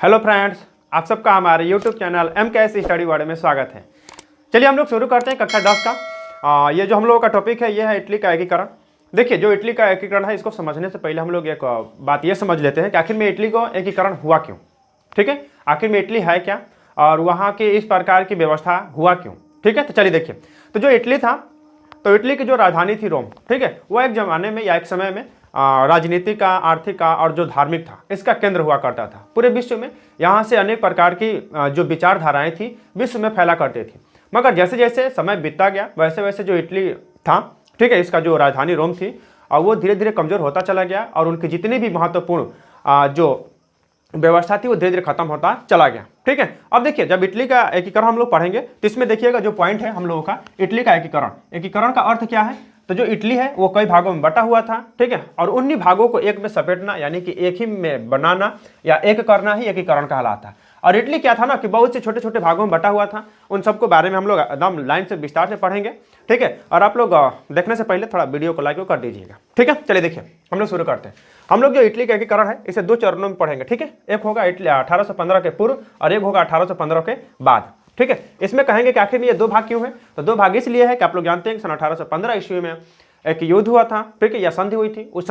Hello friends, आप सबका हमारे YouTube channel MKS study world में स्वागत है। चलिए हम लोग शुरू करते हैं कक्षा 10 का। ये जो हम लोगों का टॉपिक है ये है इटली का एकीकरण। देखिए, जो इटली का एकीकरण है इसको समझने से पहले हम लोग एक बात ये समझ लेते हैं कि आखिर में इटली को एकीकरण हुआ क्यों। ठीक है, आखिर में इटली है क्या और वहाँ की इस प्रकार की व्यवस्था हुआ क्यों। ठीक है, तो चलिए देखिए, तो जो इटली था, तो इटली की जो राजधानी थी रोम, ठीक है, वो एक ज़माने में या एक समय में राजनीति का, आर्थिक का और जो धार्मिक था इसका केंद्र हुआ करता था पूरे विश्व में। यहाँ से अनेक प्रकार की जो विचारधाराएं थी विश्व में फैला करती थी। मगर जैसे जैसे समय बीतता गया वैसे वैसे जो इटली था, ठीक है, इसका जो राजधानी रोम थी और वो धीरे धीरे कमज़ोर होता चला गया और उनकी जितनी भी महत्वपूर्ण जो व्यवस्था थी वो धीरे धीरे खत्म होता चला गया। ठीक है, अब देखिए, जब इटली का एकीकरण हम लोग पढ़ेंगे तो इसमें देखिएगा जो पॉइंट है हम लोगों का, इटली का एकीकरण का अर्थ क्या है। तो जो इटली है वो कई भागों में बटा हुआ था, ठीक है, और उन्हीं भागों को एक में सपेटना यानी कि एक ही में बनाना या एक करना ही एकीकरण कहलाता है। और इटली क्या था ना कि बहुत से छोटे छोटे भागों में बटा हुआ था। उन सबको बारे में हम लोग एकदम लाइन से विस्तार से पढ़ेंगे। ठीक है, और आप लोग देखने से पहले थोड़ा वीडियो को लाइक कर दीजिएगा। ठीक है, चलिए देखिए हम लोग शुरू करते हैं। हम लोग जो इटली का एकीकरण है इसे दो चरणों में पढ़ेंगे। ठीक है, एक होगा इटली 1815 के पूर्व और एक होगा 1815 के बाद। ठीक है, इसमें कहेंगे कि आखिर में ये दो भाग क्यों है। तो दो भाग इसलिए है कि आप लोग जानते हैं कि सन 1815 ईस्वी में एक युद्ध हुआ था, ठीक है, या संधि हुई थी। उस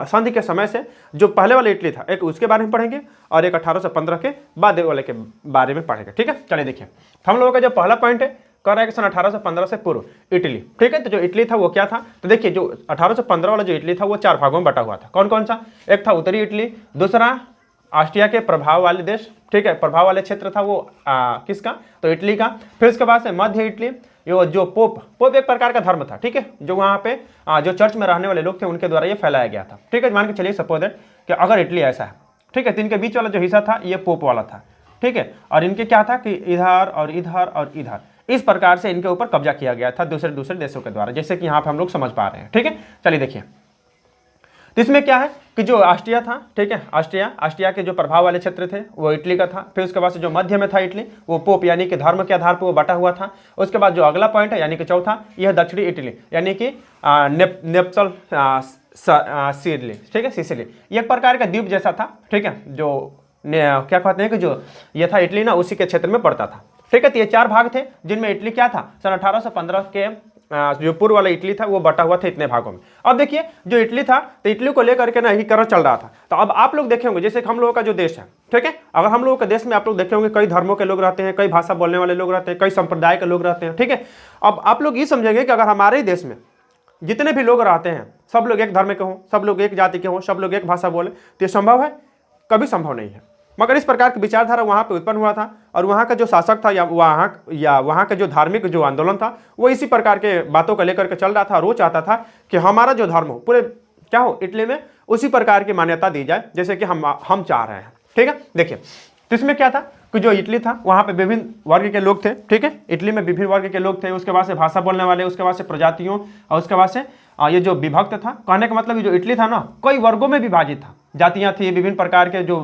संधि के समय से जो पहले वाला इटली था एक उसके बारे में पढ़ेंगे और एक 1815 के बाद वाले के बारे में पढ़ेंगे। ठीक है, चलिए देखिए, हम लोगों का जो पहला पॉइंट है कह रहा है कि सन 1815 से पूर्व इटली। ठीक है, तो जो इटली था वो क्या था। तो देखिए, जो 1815 वाला जो इटली था वो चार भागों में बटा हुआ था। कौन कौन सा। एक था उत्तरी इटली, दूसरा ऑस्ट्रिया के प्रभाव वाले देश, ठीक है, प्रभाव वाले क्षेत्र था वो किसका, तो इटली का। फिर उसके बाद से मध्य इटली, ये जो पोप एक प्रकार का धर्म था, ठीक है, जो वहाँ पे जो चर्च में रहने वाले लोग थे उनके द्वारा ये फैलाया गया था। ठीक है, मान के चलिए सपोज दैट कि अगर इटली ऐसा है, ठीक है, तो इनके बीच वाला जो हिस्सा था ये पोप वाला था। ठीक है, और इनके क्या था कि इधर और इधर और इधर इस प्रकार से इनके ऊपर कब्जा किया गया था दूसरे दूसरे देशों के द्वारा, जैसे कि यहाँ पे हम लोग समझ पा रहे हैं। ठीक है, चलिए देखिए, तो इसमें क्या है कि जो ऑस्ट्रिया था, ठीक है, ऑस्ट्रिया के जो प्रभाव वाले क्षेत्र थे वो इटली का था। फिर उसके बाद से जो मध्य में था इटली वो पोप यानी कि धर्म के आधार पर वो बटा हुआ था। उसके बाद जो अगला पॉइंट है यानी कि चौथा, यह दक्षिणी इटली यानी कि नेप्सल सिसिली, ठीक है, सिसिली, ये एक प्रकार का द्वीप जैसा था। ठीक है, जो क्या कहते हैं कि जो ये था इटली ना उसी के क्षेत्र में पड़ता था। ठीक है, तो ये चार भाग थे जिनमें इटली क्या था, सन 1815 के जो पूर्व वाला इटली था वो बटा हुआ था इतने भागों में। अब देखिए, जो इटली था तो इटली को लेकर के ना एकीकरण चल रहा था। तो अब आप लोग देखेंगे जैसे कि हम लोगों का जो देश है, ठीक है, अगर हम लोगों के देश में आप लोग देखेंगे कई धर्मों के लोग रहते हैं, कई भाषा बोलने वाले लोग रहते हैं, कई संप्रदाय के लोग रहते हैं। ठीक है, अब आप लोग ये समझेंगे कि अगर हमारे ही देश में जितने भी लोग रहते हैं सब लोग एक धर्म के हों, सब लोग एक जाति के हों, सब लोग एक भाषा बोले, तो ये संभव है? कभी संभव नहीं है। मगर इस प्रकार की विचारधारा वहाँ पे उत्पन्न हुआ था और वहाँ का जो शासक था या वहाँ का जो धार्मिक जो आंदोलन था वो इसी प्रकार के बातों को लेकर के चल रहा था। और वो चाहता था कि हमारा जो धर्म हो पूरे क्या हो इटली में उसी प्रकार की मान्यता दी जाए जैसे कि हम चाह रहे हैं। ठीक है, देखिए, तो इसमें क्या था कि जो इटली था वहाँ पे विभिन्न वर्ग के लोग थे। ठीक है, इटली में विभिन्न वर्ग के लोग थे। उसके बाद से भाषा बोलने वाले, उसके बाद से प्रजातियों और उसके बाद से ये जो विभक्त था, कहने का मतलब ये जो इटली था ना कई वर्गों में विभाजित था। जातियाँ थी, विभिन्न प्रकार के जो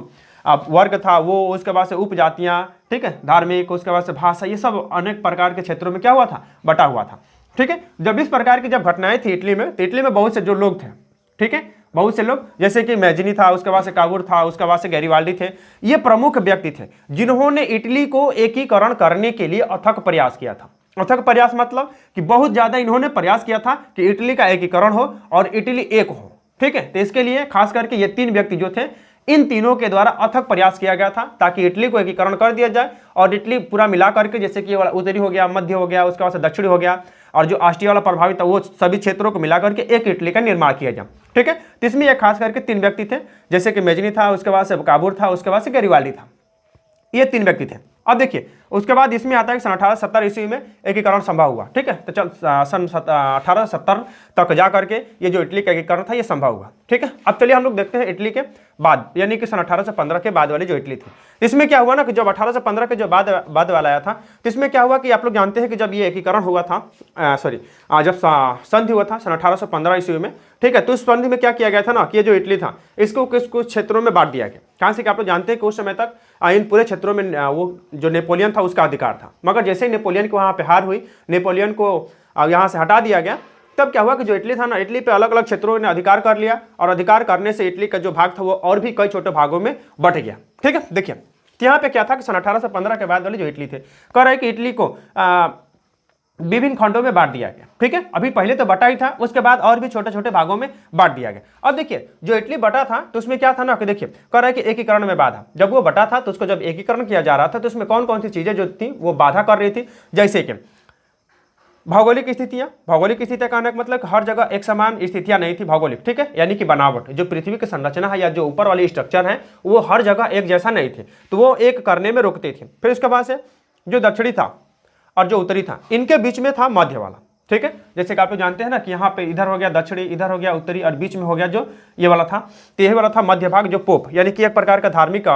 वर्ग था वो, उसके बाद से उपजातियाँ, ठीक है, धार्मिक, उसके बाद से भाषा, ये सब अनेक प्रकार के क्षेत्रों में क्या हुआ था, बटा हुआ था। ठीक है, जब इस प्रकार की जब घटनाएं थी इटली में, तो इटली में बहुत से जो लोग थे, ठीक है, बहुत से लोग जैसे कि मैजिनी था, उसके बाद से काबूर था, उसके बाद से गैरिबाल्डी थे, ये प्रमुख व्यक्ति थे जिन्होंने इटली को एकीकरण करने के लिए अथक प्रयास किया था। अथक प्रयास मतलब कि बहुत ज्यादा इन्होंने प्रयास किया था कि इटली का एकीकरण हो और इटली एक हो। ठीक है, तो इसके लिए खास करके ये तीन व्यक्ति जो थे इन तीनों के द्वारा अथक प्रयास किया गया था ताकि इटली को एकीकरण कर दिया जाए और इटली पूरा मिला करके, जैसे कि उत्तरी हो गया, मध्य हो गया, उसके बाद से दक्षिणी हो गया और जो ऑस्ट्रिया वाला प्रभावित था वो सभी क्षेत्रों को मिला करके एक इटली का निर्माण किया जाए। ठीक है, तो इसमें ये खास करके तीन व्यक्ति थे जैसे कि मैजिनी था, उसके बाद से काबूर था, उसके बाद से गैरिबाल्डी था, ये तीन व्यक्ति थे। अब देखिए, उसके बाद इसमें आता है कि सन 1870 ईस्वी में एकीकरण संभव हुआ। ठीक है, तो चल सन 1870 तक जा करके ये जो इटली का एकीकरण था ये संभव हुआ। ठीक है, अब चलिए हम लोग देखते हैं इटली के बाद यानी कि सन 1815 के बाद वाली जो इटली थी। इसमें क्या हुआ ना कि जब 1815 के जो बाद वाला आया था तो इसमें क्या हुआ कि आप लोग जानते हैं कि जब ये एकीकरण हुआ था जब संधि हुआ था सन 1815 ईस्वी में, ठीक है, तो उस संधि में क्या किया गया था ना कि ये जो इटली था इसको कुछ कुछ क्षेत्रों में बांट दिया गया। कहाँ से कि आप लोग जानते हैं कि उस समय तक इन पूरे क्षेत्रों में वो जो नेपोलियन था उसका अधिकार था। मगर जैसे ही नेपोलियन की वहाँ पे हार हुई, नेपोलियन को यहाँ से हटा दिया गया, तब क्या हुआ कि जो इटली था ना, इटली पे अलग अलग क्षेत्रों ने अधिकार कर लिया, और अधिकार करने से इटली का जो भाग था वो और भी कई छोटे भागों में बट गया। ठीक है, देखिए यहाँ पे क्या था कि सन 1815 के बाद वाली जो इटली थे, कह रहे कि इटली को विभिन्न खंडों में बांट दिया गया। ठीक है, अभी पहले तो बटा ही था, उसके बाद और भी छोटे छोटे भागों में बांट दिया गया। अब देखिए जो इटली बटा था तो उसमें क्या था ना कि देखिए कह रहा है कि एकीकरण में बाधा, जब वो बटा था तो उसको जब एकीकरण किया जा रहा था तो उसमें कौन कौन सी चीजें जो थी वो बाधा कर रही थी, जैसे कि भौगोलिक स्थितियां कहने का मतलब हर जगह एक समान स्थितियां नहीं थी भौगोलिक। ठीक है, यानी कि बनावट, जो पृथ्वी की संरचना है या जो ऊपर वाली स्ट्रक्चर है वो हर जगह एक जैसा नहीं थे, तो वो एक करने में रुकती थी। फिर उसके बाद से जो दक्षिणी था और जो उत्तरी था, इनके बीच में था मध्य वाला। ठीक है, जैसे कि आप लोग जानते हैं ना कि यहाँ पे इधर हो गया दक्षिणी, इधर हो गया उत्तरी, और बीच में हो गया जो ये वाला था, तो यही वाला था मध्य भाग, जो पोप यानी कि एक प्रकार का धार्मिक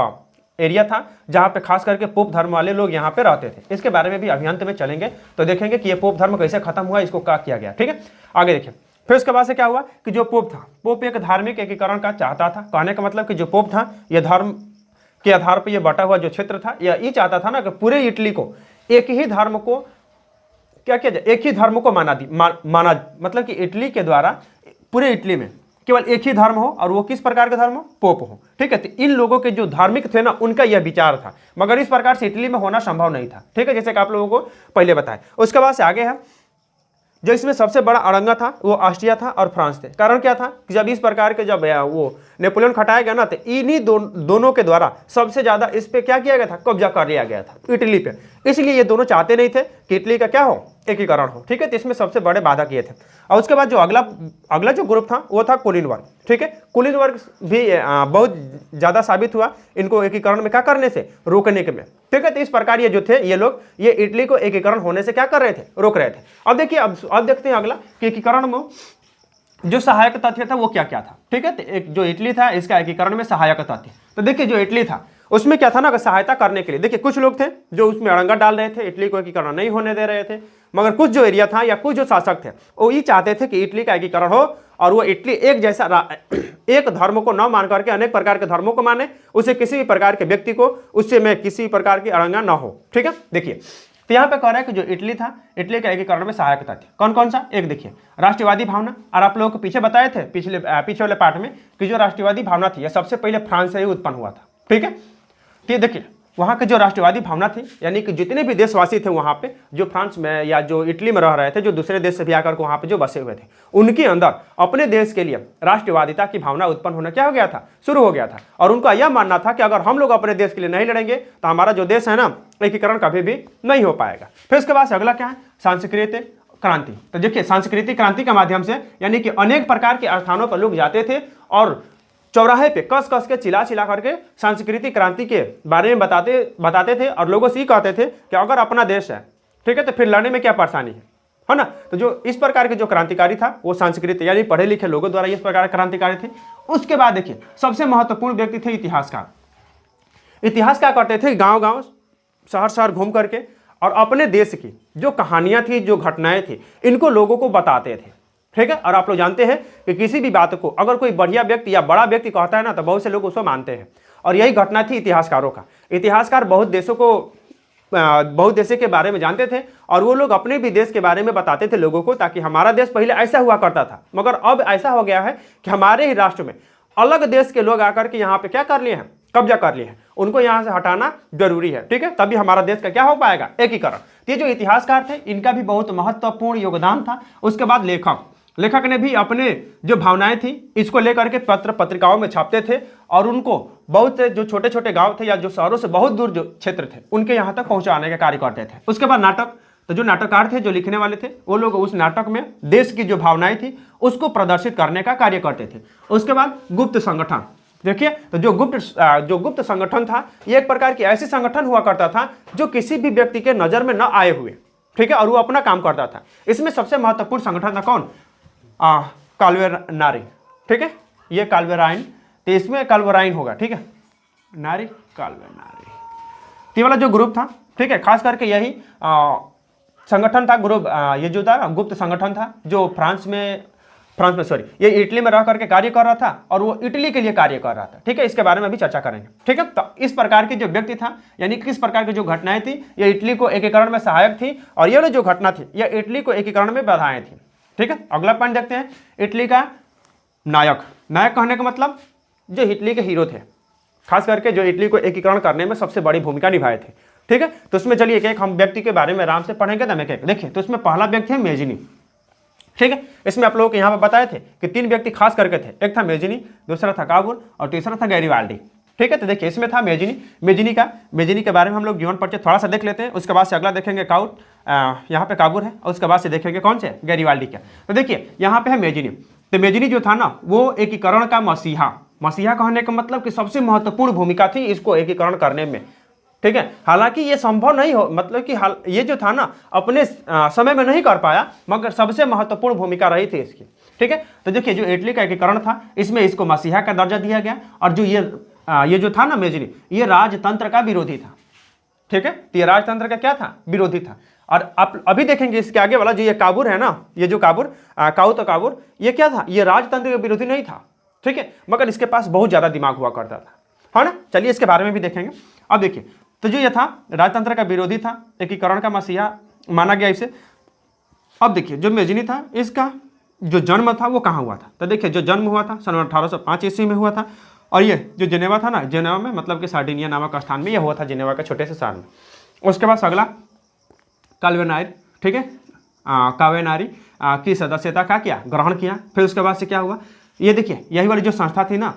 एरिया था जहाँ पे खास करके पोप धर्म वाले लोग यहाँ पे रहते थे। इसके बारे में भी अभी अंत में चलेंगे तो देखेंगे कि ये पोप धर्म कैसे खत्म हुआ, इसको क्या किया गया। ठीक है, आगे देखिए फिर उसके बाद से क्या हुआ कि जो पोप था, पोप एक धार्मिक एकीकरण का चाहता था। कहने का मतलब कि जो पोप था ये धर्म के आधार पर ये बटा हुआ जो क्षेत्र था, ये चाहता था ना कि पूरे इटली को एक ही धर्म को क्या किया जाए, एक ही धर्म को माना मतलब कि इटली के द्वारा पूरे इटली में केवल एक ही धर्म हो, और वो किस प्रकार का धर्म हो, पोप हो। ठीक है, तो इन लोगों के जो धार्मिक थे ना उनका यह विचार था, मगर इस प्रकार से इटली में होना संभव नहीं था। ठीक है, जैसे कि आप लोगों को पहले बताया। उसके बाद से आगे है जो इसमें सबसे बड़ा अड़ंगा था वो ऑस्ट्रिया था और फ्रांस थे। कारण क्या था कि जब इस प्रकार के जब वो नेपोलियन खटाया गया ना, तो इन्हीं दोनों के द्वारा सबसे ज्यादा इस पे क्या किया गया था, कब्जा कर लिया गया था इटली पे। इसलिए ये दोनों चाहते नहीं थे कि इटली का क्या हो, एकीकरण हो। ठीक है, तो इसमें सबसे बड़े बाधा किए थे। और उसके बाद जो अगला जो ग्रुप था वो था कुलीन वर्ग। ठीक है, कुलीन वर्ग भी बहुत ज्यादा साबित हुआ इनको एकीकरण में क्या करने से, रोकने के में। ठीक है, तो इस प्रकार ये जो थे ये लोग ये इटली को एकीकरण होने से क्या कर रहे थे, रोक रहे थे। अब देखिए अब देखते हैं अगला कि एकीकरण में जो सहायक तथ्य था वो क्या क्या था। ठीक है, तो एक जो इटली था इसका एकीकरण में सहायक तथ्य, तो देखिए जो इटली था उसमें क्या था ना, सहायता करने के लिए देखिए कुछ लोग थे जो उसमें अड़ंगा डाल रहे थे, इटली को एकीकरण नहीं होने दे रहे थे, मगर कुछ जो एरिया था या कुछ जो शासक थे वो ये चाहते थे कि इटली का एकीकरण हो, और वो इटली एक जैसा एक धर्म को न मान करके अनेक प्रकार के धर्मों को माने, उसे किसी भी प्रकार के व्यक्ति को उससे में किसी प्रकार की अड़ंगा न हो। ठीक है, देखिए तो यहाँ पे कह रहा है कि जो इटली था, इटली के एकीकरण में सहायक तथ्य कौन कौन सा, एक देखिए राष्ट्रवादी भावना, और आप लोगों को पीछे बताए थे पीछे वाले पार्ट में कि जो राष्ट्रवादी भावना थी यह सबसे पहले फ्रांस से ही उत्पन्न हुआ था। ठीक है, तो देखिए वहाँ की जो राष्ट्रवादी भावना थी, यानी कि जितने भी देशवासी थे वहाँ पे जो फ्रांस में या जो इटली में रह रहे थे, जो दूसरे देश से भी आकर वहाँ पे जो बसे हुए थे, उनके अंदर अपने देश के लिए राष्ट्रवादिता की भावना उत्पन्न होना क्या हो गया था, शुरू हो गया था। और उनका यह मानना था कि अगर हम लोग अपने देश के लिए नहीं लड़ेंगे तो हमारा जो देश है ना एकीकरण कभी भी नहीं हो पाएगा। फिर उसके बाद अगला क्या है, सांस्कृतिक क्रांति। तो देखिए सांस्कृतिक क्रांति के माध्यम से यानी कि अनेक प्रकार के स्थानों पर लोग जाते थे और चौराहे पे कस कस के चिल्ला करके सांस्कृतिक क्रांति के बारे में बताते थे, और लोगों से ही कहते थे कि अगर अपना देश है, ठीक है, तो फिर लड़ने में क्या परेशानी है ना। तो जो इस प्रकार के जो क्रांतिकारी था वो सांस्कृतिक यानी पढ़े लिखे लोगों द्वारा इस प्रकार क्रांतिकारी थे। उसके बाद देखिए सबसे महत्वपूर्ण व्यक्ति थे इतिहासकार। इतिहास क्या करते थे, गाँव गाँव शहर शहर घूम करके और अपने देश की जो कहानियाँ थी, जो घटनाएं थी, इनको लोगों को बताते थे। ठीक है, और आप लोग जानते हैं कि किसी भी बात को अगर कोई बढ़िया व्यक्ति या बड़ा व्यक्ति कहता है ना तो बहुत से लोग उसको मानते हैं, और यही घटना थी इतिहासकारों का। इतिहासकार बहुत देशों के बारे में जानते थे, और वो लोग अपने भी देश के बारे में बताते थे लोगों को, ताकि हमारा देश पहले ऐसा हुआ करता था मगर अब ऐसा हो गया है कि हमारे ही राष्ट्र में अलग देश के लोग आकर के यहाँ पे क्या कर लिए हैं, कब्जा कर लिए हैं, उनको यहाँ से हटाना जरूरी है। ठीक है, तभी हमारा देश का क्या हो पाएगा, एकीकरण। ये जो इतिहासकार थे इनका भी बहुत महत्वपूर्ण योगदान था। उसके बाद लेखक ने भी अपने जो भावनाएं थी इसको लेकर के पत्र पत्रिकाओं में छापते थे, और उनको बहुत से जो छोटे छोटे गांव थे या जो शहरों से बहुत दूर जो क्षेत्र थे उनके यहाँ तक पहुंचाने का कार्य करते थे। उसके बाद नाटक, तो जो नाटककार थे, जो लिखने वाले थे, वो लोग उस नाटक में देश की जो भावनाएं थी उसको प्रदर्शित करने का कार्य करते थे। उसके बाद गुप्त संगठन, देखिए तो जो गुप्त संगठन था ये एक प्रकार की ऐसी संगठन हुआ करता था जो किसी भी व्यक्ति के नजर में न आए हुए, ठीक है, और वो अपना काम करता था। इसमें सबसे महत्वपूर्ण संगठन था कौन, काल्वेराइन। ठीक है, ये काल्वेराइन, तो इसमें काल्वेराइन होगा। ठीक है, नारी काल्वेराइन, ये वाला जो ग्रुप था, ठीक है, खास करके यही संगठन था ग्रुप, ये जो था गुप्त संगठन था जो फ्रांस में ये इटली में रह करके कार्य कर रहा था, और वो इटली के लिए कार्य कर रहा था। ठीक है, इसके बारे में भी चर्चा करेंगे। ठीक है, तो इस प्रकार की जो व्यक्ति था यानी किस प्रकार की जो घटनाएं थी ये इटली को एकीकरण में सहायक थी, और ये जो घटना थी ये इटली को एकीकरण में बाधाएं थी। ठीक है, अगला पॉइंट देखते हैं, इटली का नायक। नायक कहने का मतलब जो इटली के हीरो थे, खास करके जो इटली को एकीकरण करने में सबसे बड़ी भूमिका निभाए थे। ठीक है, तो उसमें चलिए एक एक हम व्यक्ति के बारे में आराम से पढ़ेंगे तो एक देखिए। तो इसमें पहला व्यक्ति है मेजिनी। ठीक है, इसमें आप लोगों को यहाँ पर बताए थे कि 3 व्यक्ति खास करके थे, एक था मेजिनी, दूसरा था काबुल और तीसरा था गैरिबाल्डी। ठीक है, तो देखिए इसमें था मेजिनी। मेजिनी के बारे में हम लोग जीवन परिचय थोड़ा सा देख लेते हैं, उसके बाद से अगला देखेंगे काउट, यहाँ पे काबुल है, और उसके बाद से देखेंगे कौन से गैरिबाल्डी क्या। तो देखिए यहाँ पे है मेजिनी। तो मेजिनी जो था ना वो एकीकरण का मसीहा कहने का मतलब कि सबसे महत्वपूर्ण भूमिका थी इसको एकीकरण करने में। ठीक है, हालांकि ये संभव नहीं हो, मतलब कि ये जो था ना अपने समय में नहीं कर पाया, मगर सबसे महत्वपूर्ण भूमिका रही थी इसकी। ठीक है, तो देखिए जो इटली का एकीकरण था इसमें इसको मसीहा का दर्जा दिया गया, और जो ये जो था ना मेजिनी, ये राजतंत्र का विरोधी था। ठीक है, तो ये राजतंत्र का क्या था, विरोधी था। और आप अभी देखेंगे इसके आगे वाला जो ये काबुर है ना, ये जो काबुर ये क्या था, ये राजतंत्र का विरोधी नहीं था। ठीक है, मगर इसके पास बहुत ज्यादा दिमाग हुआ करता था, है ना। चलिए इसके बारे में भी देखेंगे। अब देखिए, तो जो ये था राजतंत्र का विरोधी था, एकीकरण का मसीहा माना गया इसे। अब देखिए जो मेजिनी था इसका जो जन्म था वो कहाँ हुआ था, तो देखिए जो जन्म हुआ था सन 1805 ईस्वी में हुआ था। और ये जो जेनेवा था ना, जेनेवा में मतलब कि सार्डिनिया नामक स्थान में ये हुआ था, जेनेवा के छोटे से शहर में। उसके बाद अगला काल्वेनायर। ठीक है, कावेनारी की सदस्यता का क्या ग्रहण किया। फिर उसके बाद से क्या हुआ, ये देखिए यही वाली जो संस्था थी ना,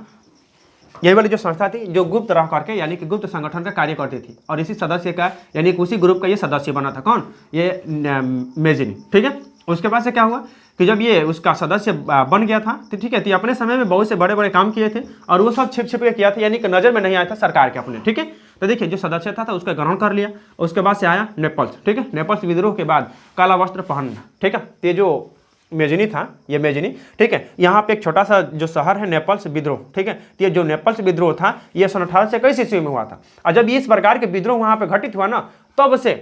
यही वाली जो संस्था थी जो गुप्त रह करके यानी कि गुप्त संगठन का कार्य करती थी, और इसी सदस्य का यानी कि उसी ग्रुप का ये सदस्य बना था कौन, ये मेजिनी। ठीक है, उसके बाद से क्या हुआ कि जब ये उसका सदस्य बन गया था तो ठीक है, तो अपने समय में बहुत से बड़े बड़े काम किए थे, और वो सब छिप के किया था, यानी कि नजर में नहीं आया था सरकार के अपने। ठीक है, तो देखिए जो सदस्य था उसका ग्रहण कर लिया। उसके बाद से आया नेपल्स। ठीक है, नेपल्स विद्रोह के बाद काला वस्त्र पहनना। ठीक है, ये जो मेजिनी था, ये मेजिनी। ठीक है, यहाँ पे एक छोटा सा जो शहर है नेपल्स विद्रोह। ठीक है, ये जो नेपल्स विद्रोह था ये सन 1821 ईस्वी में हुआ था, और जब इस प्रकार के विद्रोह वहाँ पे घटित हुआ ना, तब से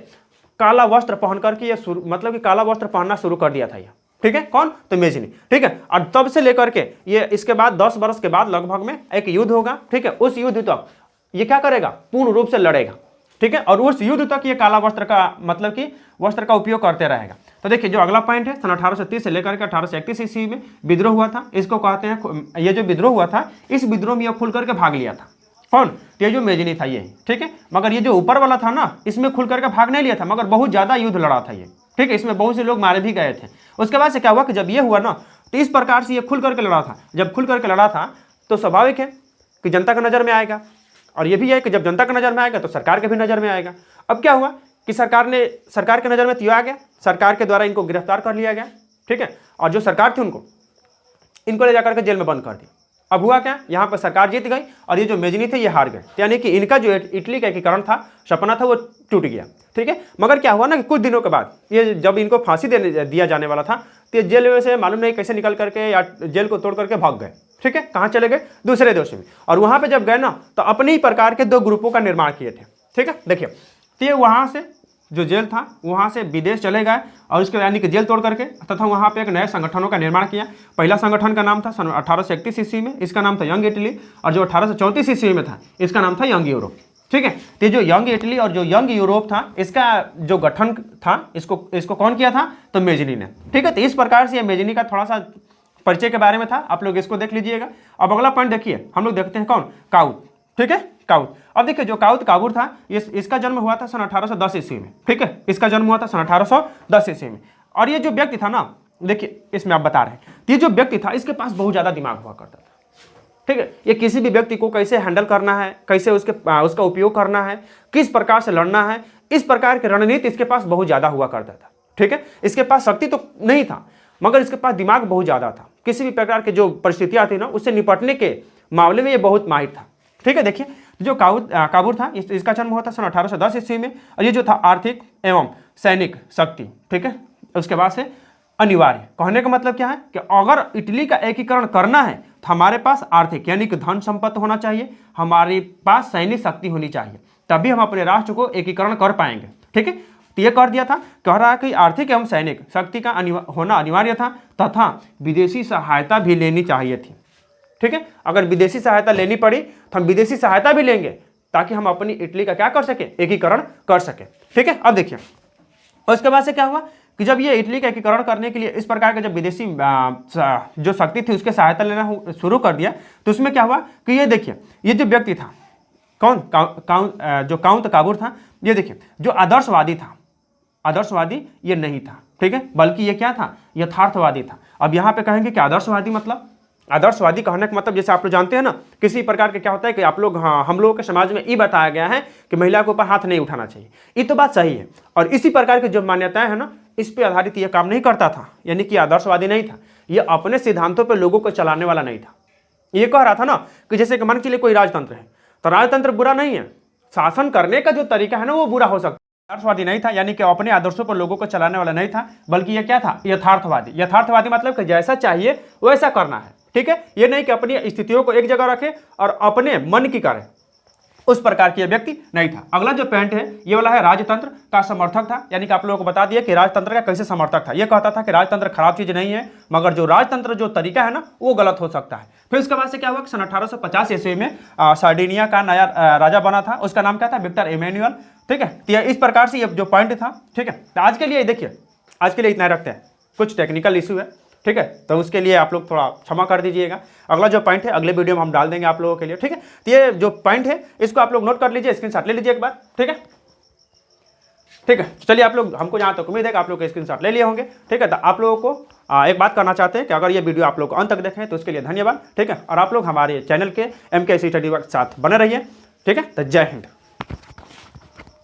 काला वस्त्र पहन करके ये मतलब कि काला वस्त्र पहनना शुरू कर दिया था ये। ठीक है, कौन, तो मेजिनी। ठीक है, और तब से लेकर के ये इसके बाद 10 वर्ष के बाद लगभग में एक युद्ध होगा। ठीक है, उस युद्ध तक ये क्या करेगा, पूर्ण रूप से लड़ेगा। ठीक है, और उस युद्ध तक ये काला वस्त्र का मतलब कि वस्त्र का उपयोग करते रहेगा। तो देखिए जो अगला पॉइंट है, सन 1830 से लेकर के 1831 ईस्वी में विद्रोह हुआ था, इसको कहते हैं, ये जो विद्रोह हुआ था इस विद्रोह में ये खुल करके भाग लिया था कौन, ये जो मेजिनी था ये। ठीक है, मगर ये जो ऊपर वाला था ना इसमें खुल करके भाग नहीं लिया था, मगर बहुत ज्यादा युद्ध लड़ा था ये। ठीक है, इसमें बहुत से लोग मारे भी गए थे। उसके बाद से क्या हुआ कि जब ये हुआ ना तो इस प्रकार से ये खुल करके लड़ा था। जब खुल करके लड़ा था तो स्वाभाविक है कि जनता का नजर में आएगा, और ये भी है कि जब जनता का नजर में आएगा तो सरकार के भी नजर में आएगा। अब क्या हुआ कि सरकार के नजर में तो आ गया, सरकार के द्वारा इनको गिरफ्तार कर लिया गया। ठीक है, और जो सरकार थी इनको ले जाकर के जेल में बंद कर दिया। अब हुआ क्या, यहाँ पर सरकार जीत गई और ये जो मेजिनी थे ये हार गए, यानी कि इनका जो इटली का एकीकरण था, सपना था, वो टूट गया। ठीक है, मगर क्या हुआ ना कि कुछ दिनों के बाद ये जब इनको फांसी दिया जाने वाला था तो ये जेल में से मालूम नहीं कैसे निकल करके या जेल को तोड़ करके भाग गए। ठीक है, कहाँ चले गए, दूसरे देश में। और वहाँ पे जब गए ना तो अपने ही प्रकार के 2 ग्रुपों का निर्माण किए थे। ठीक है, देखिए तो ये वहाँ से जो जेल था वहाँ से विदेश चले गए, और उसके यानी कि जेल तोड़ करके तथा वहाँ पे एक नए संगठनों का निर्माण किया। पहला संगठन का नाम था सन 1831 ईस्वी में, इसका नाम था यंग इटली, और जो 1834 ईस्वी में था इसका नाम था यंग यूरोप। ठीक है, तो जो यंग इटली और जो यंग यूरोप था इसका जो गठन था इसको कौन किया था, तो मेजिनी ने। ठीक है, तो इस प्रकार से ये मेजिनी का थोड़ा सा परिचय के बारे में था, आप लोग इसको देख लीजिएगा। अब अगला पॉइंट देखिए, हम लोग देखते हैं कौन, काउट। ठीक है, काउट। अब देखिए जो काबुर था इसका जन्म हुआ था सन 1810 ईस्वी में। ठीक है, इसका जन्म हुआ था सन 1810 ईस्वी में। और ये जो व्यक्ति था ना, देखिए इसमें आप बता रहे हैं, ये जो व्यक्ति था इसके पास बहुत ज़्यादा दिमाग हुआ करता था। ठीक है, ये किसी भी व्यक्ति को कैसे हैंडल करना है, कैसे उसका उपयोग करना है, किस प्रकार से लड़ना है, इस प्रकार की रणनीति इसके पास बहुत ज़्यादा हुआ करता था। ठीक है, इसके पास शक्ति तो नहीं था मगर इसके पास दिमाग बहुत ज़्यादा था। किसी भी प्रकार की जो परिस्थितियाँ थी ना उससे निपटने के मामले में ये बहुत माहिर था। ठीक है, देखिए जो काबुर था इसका जन्म हुआ था सन 1810 ईस्वी में, और ये जो था आर्थिक एवं सैनिक शक्ति। ठीक है, उसके बाद से अनिवार्य, कहने का मतलब क्या है कि अगर इटली का एकीकरण करना है तो हमारे पास आर्थिक यानी कि धन संपत्ति होना चाहिए, हमारे पास सैनिक शक्ति होनी चाहिए, तभी हम अपने राष्ट्र को एकीकरण कर पाएंगे। ठीक है, तो ये कर दिया था, कह रहा है कि आर्थिक एवं सैनिक शक्ति का होना अनिवार्य था तथा विदेशी सहायता भी लेनी चाहिए थी। ठीक है, अगर विदेशी सहायता लेनी पड़ी तो हम विदेशी सहायता भी लेंगे ताकि हम अपनी इटली का क्या कर सके, एकीकरण कर सके। ठीक है, अब देखिए उसके बाद से क्या हुआ कि जब ये इटली का एकीकरण करने के लिए इस प्रकार के जब विदेशी जो शक्ति थी उसके सहायता लेना शुरू कर दिया, तो उसमें क्या हुआ कि ये देखिए, ये जो व्यक्ति था कौन, जो काउंट काबूर था, ये देखिए जो आदर्शवादी था, आदर्शवादी ये नहीं था, ठीक है, बल्कि ये क्या था, यथार्थवादी था। अब यहाँ पे कहेंगे कि आदर्शवादी मतलब, आदर्शवादी कहने का मतलब जैसे आप लोग जानते हैं ना, किसी प्रकार के क्या होता है कि आप लोग, हाँ, हम लोगों के समाज में ये बताया गया है कि महिला के ऊपर हाथ नहीं उठाना चाहिए, ये तो बात सही है, और इसी प्रकार की जो मान्यताएं हैं ना, इस पे आधारित ये काम नहीं करता था, यानी कि आदर्शवादी नहीं था, ये अपने सिद्धांतों पर लोगों को चलाने वाला नहीं था। ये कह रहा था ना कि जैसे कि मान के लिए कोई राजतंत्र है, तो राजतंत्र बुरा नहीं है, शासन करने का जो तरीका है ना वो बुरा हो सकता है। आदर्शवादी नहीं था, यानी कि अपने आदर्शों पर लोगों को चलाने वाला नहीं था, बल्कि ये क्या था, यथार्थवादी। यथार्थवादी मतलब कि जैसा चाहिए वैसा करना है, ठीक है, ये नहीं कि अपनी स्थितियों को एक जगह रखे और अपने मन की करे, उस प्रकार की व्यक्ति नहीं था। अगला जो पॉइंट है ये वाला है, राजतंत्र का समर्थक था, यानी कि आप लोगों को बता दिया कि राजतंत्र का कैसे समर्थक था। ये कहता था कि राजतंत्र खराब चीज नहीं है, मगर जो राजतंत्र जो तरीका है ना वो गलत हो सकता है। फिर इसके बाद से क्या हुआ कि सन 1850 ईस्वी में सार्डिनिया का नया राजा बना था, उसका नाम क्या था, विक्टर इमैनुअल, ठीक है। तो इस प्रकार से ये जो पॉइंट था, ठीक है। तो आज के लिए देखिए, आज के लिए इतना रखते हैं, कुछ टेक्निकल इशू है, ठीक है, तो उसके लिए आप लोग थोड़ा क्षमा कर दीजिएगा। अगला जो पॉइंट है अगले वीडियो में हम डाल देंगे आप लोगों के लिए, ठीक है। तो ये जो पॉइंट है इसको आप लोग नोट कर लीजिए, स्क्रीनशॉट ले लीजिए एक बार, ठीक है, ठीक है। चलिए आप लोग, हमको जहाँ तक उम्मीद है कि आप लोग स्क्रीनशॉट ले लिए होंगे, ठीक है। तो आप लोगों को एक बात करना चाहते हैं कि अगर ये वीडियो आप लोग को अंत तक देखें तो उसके लिए धन्यवाद, ठीक है। और आप लोग हमारे चैनल के MKC स्टडी वर्क के साथ बने रहिए, ठीक है। तो जय हिंद।